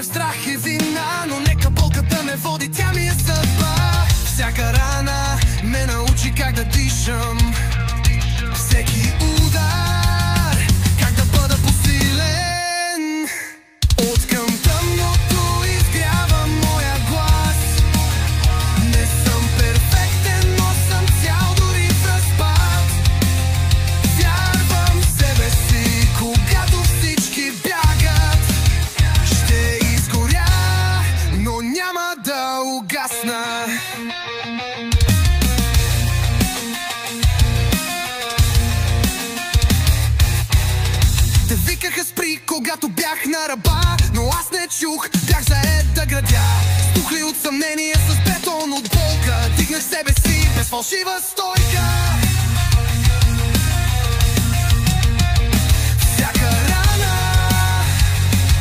в страх и вина, но нека болката ме води, тя ми е съдба. Всяка рана ме научи как да дишам, всеки удар как да бъда посилен. Откъм тъмното изгрява моя глас. Не съм перфектен, но съм цял дори в разпад. Вярвам в себе си, когато всички бягат. Ще изгоря, но няма да угасна. Те викаха спри, когато бях на ръба, но аз не чух, бях заед да градя. Стухли от съмнение с бетон от болка, дигнах себе си без фалшива стойка. Всяка рана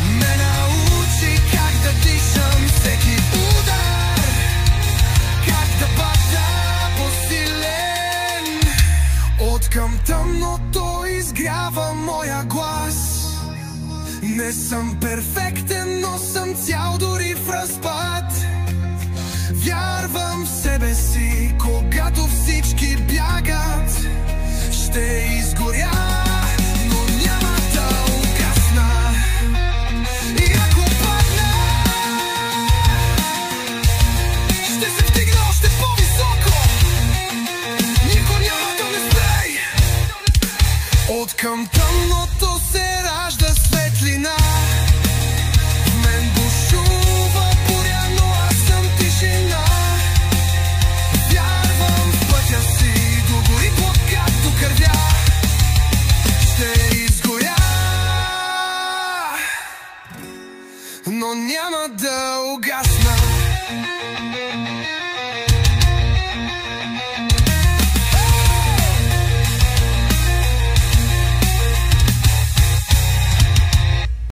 ме научи как да дишам, всеки удар как да бъда посилен. Откъм тъмното изгрява моя глас. Не съм перфектен, но съм цял дори в разпад. Вярвам в себе си, когато всички бягат. Ще изгоря, но няма да угасна. И ако падна, ще се вдигна още по-високо. Никой няма да ме спре. Откъм тъмното се ражда светлина. В мен бушува буря, но аз съм тишина. Вярвам в пътя си, догори както кървя. Ще изгоря, но няма да угасна.